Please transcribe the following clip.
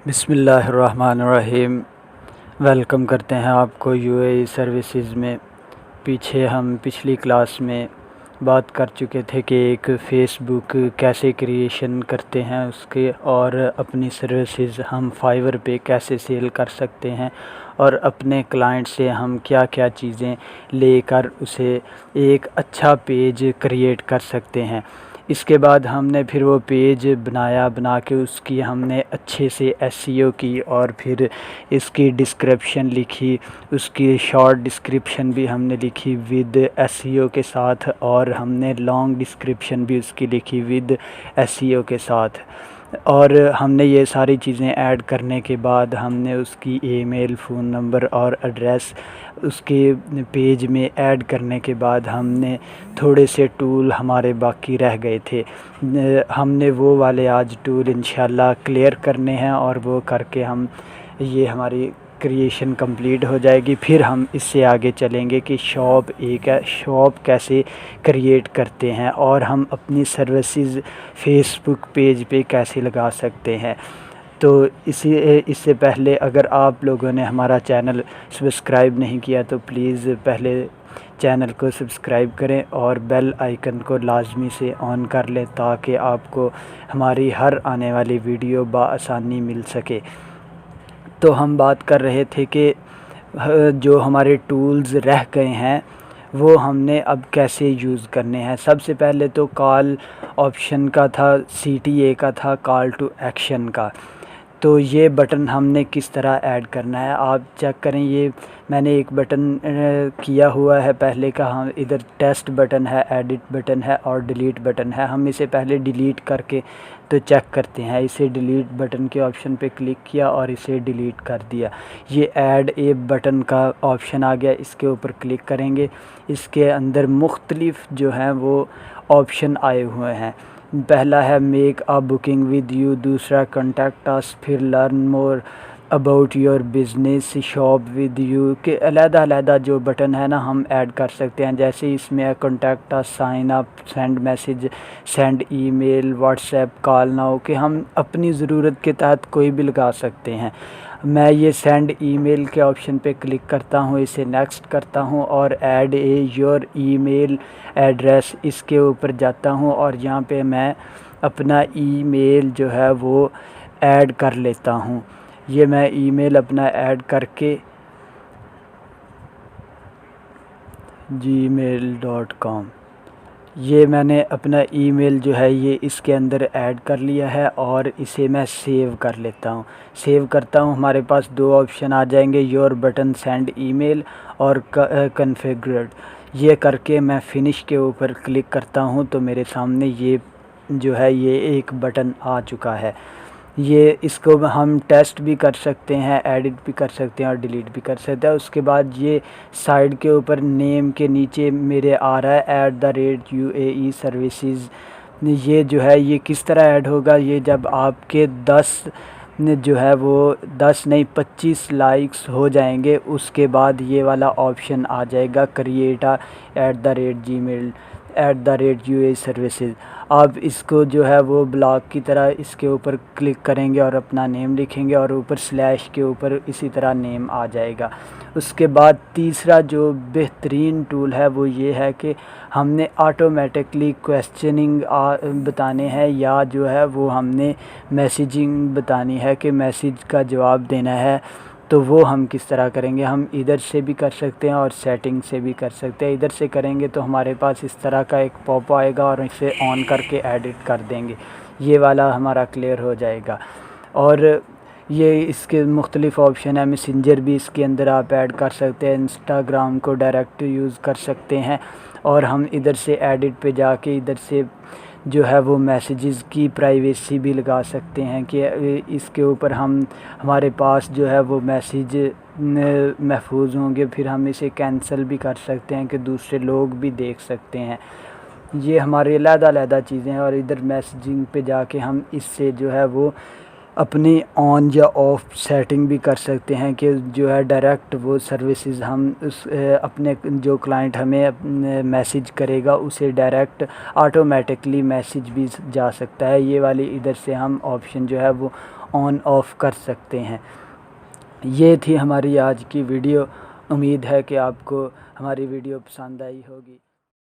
बिस्मिल्लाहिर्रहमानिर्रहीम। वेलकम करते हैं आपको यूएई सर्विसेज में। पीछे हम पिछली क्लास में बात कर चुके थे कि एक फ़ेसबुक कैसे क्रिएशन करते हैं उसके, और अपनी सर्विसेज हम फाइवर पे कैसे सेल कर सकते हैं, और अपने क्लाइंट से हम क्या क्या चीज़ें लेकर उसे एक अच्छा पेज क्रिएट कर सकते हैं। इसके बाद हमने फिर वो पेज बना के उसकी हमने अच्छे से एसईओ की, और फिर इसकी डिस्क्रिप्शन लिखी, उसकी शॉर्ट डिस्क्रिप्शन भी हमने लिखी विद एसईओ के साथ, और हमने लॉन्ग डिस्क्रिप्शन भी उसकी लिखी विद एसईओ के साथ। और हमने ये सारी चीज़ें ऐड करने के बाद हमने उसकी ईमेल, फ़ोन नंबर और एड्रेस उसके पेज में ऐड करने के बाद हमने थोड़े से टूल हमारे बाकी रह गए थे, हमने वो वाले आज टूल इंशाल्लाह क्लियर करने हैं, और वो करके हम ये हमारी क्रिएशन कंप्लीट हो जाएगी। फिर हम इससे आगे चलेंगे कि शॉप कैसे क्रिएट करते हैं, और हम अपनी सर्विसेज फेसबुक पेज पे कैसे लगा सकते हैं। तो इससे पहले अगर आप लोगों ने हमारा चैनल सब्सक्राइब नहीं किया तो प्लीज़ पहले चैनल को सब्सक्राइब करें और बेल आइकन को लाजमी से ऑन कर लें, ताकि आपको हमारी हर आने वाली वीडियो बआसानी मिल सके। तो हम बात कर रहे थे कि जो हमारे टूल्स रह गए हैं वो हमने अब कैसे यूज़ करने हैं। सबसे पहले तो कॉल ऑप्शन का था, CTA का था, कॉल टू एक्शन का। तो ये बटन हमने किस तरह ऐड करना है आप चेक करें। ये मैंने एक बटन किया हुआ है पहले का, हम इधर टेस्ट बटन है, एडिट बटन है और डिलीट बटन है। हम इसे पहले डिलीट करके तो चेक करते हैं। इसे डिलीट बटन के ऑप्शन पे क्लिक किया और इसे डिलीट कर दिया। ये ऐड ए बटन का ऑप्शन आ गया, इसके ऊपर क्लिक करेंगे। इसके अंदर मुख्तलिफ जो हैं वो ऑप्शन आए हुए हैं। पहला है make a booking with you, दूसरा कॉन्टैक्ट अस, फिर learn more about your business, shop with you के अलग-अलग जो बटन है ना हम ऐड कर सकते हैं। जैसे इसमें है contact us, sign up, send message, send email, WhatsApp, call now, कि हम अपनी ज़रूरत के तहत कोई भी लगा सकते हैं। मैं ये सेंड ईमेल के ऑप्शन पे क्लिक करता हूँ, इसे नेक्स्ट करता हूँ और add a your email address इसके ऊपर जाता हूँ, और यहाँ पे मैं अपना ईमेल जो है वो ऐड कर लेता हूँ। ये मैं ईमेल अपना ऐड करके gmail.com, ये मैंने अपना ईमेल जो है ये इसके अंदर ऐड कर लिया है, और इसे मैं सेव कर लेता हूँ। सेव करता हूँ, हमारे पास दो ऑप्शन आ जाएंगे, योर बटन सेंड ईमेल और कन्फिगर्ड। ये करके मैं फ़िनिश के ऊपर क्लिक करता हूँ तो मेरे सामने ये जो है ये एक बटन आ चुका है। ये इसको हम टेस्ट भी कर सकते हैं, एडिट भी कर सकते हैं और डिलीट भी कर सकते हैं। उसके बाद ये साइड के ऊपर नेम के नीचे मेरे आ रहा है @UAE सर्विसेज। ये जो है ये किस तरह ऐड होगा, ये जब आपके 10 जो है वो 10 नहीं 25 लाइक्स हो जाएंगे, उसके बाद ये वाला ऑप्शन आ जाएगा क्रिएट @gmail @UAE सर्विसेज। आप इसको जो है वो ब्लॉग की तरह इसके ऊपर क्लिक करेंगे और अपना नेम लिखेंगे, और ऊपर स्लैश के ऊपर इसी तरह नेम आ जाएगा। उसके बाद तीसरा जो बेहतरीन टूल है वो ये है कि हमने ऑटोमेटिकली क्वेश्चनिंग बताने हैं, या जो है वो हमने मैसेजिंग बतानी है कि मैसेज का जवाब देना है। तो वो हम किस तरह करेंगे, हम इधर से भी कर सकते हैं और सेटिंग से भी कर सकते हैं। इधर से करेंगे तो हमारे पास इस तरह का एक पॉप आएगा, और इसे ऑन करके एडिट कर देंगे, ये वाला हमारा क्लियर हो जाएगा। और ये इसके मुख्तलिफ ऑप्शन है, मैसेंजर भी इसके अंदर आप ऐड कर सकते हैं, इंस्टाग्राम को डायरेक्ट यूज़ कर सकते हैं। और हम इधर से एडिट पे जाके इधर से जो है वो मैसेजेस की प्राइवेसी भी लगा सकते हैं कि इसके ऊपर हमारे पास जो है वो मैसेज महफूज होंगे। फिर हम इसे कैंसिल भी कर सकते हैं कि दूसरे लोग भी देख सकते हैं। ये हमारे अलग-अलग चीज़ें हैं। और इधर मैसेजिंग पे जाके हम इससे जो है वो अपनी ऑन या ऑफ सेटिंग भी कर सकते हैं कि जो है डायरेक्ट वो सर्विसेज हम उस अपने जो क्लाइंट हमें मैसेज करेगा उसे डायरेक्ट ऑटोमेटिकली मैसेज भी जा सकता है। ये वाली इधर से हम ऑप्शन जो है वो ऑन ऑफ़ कर सकते हैं। ये थी हमारी आज की वीडियो। उम्मीद है कि आपको हमारी वीडियो पसंद आई होगी।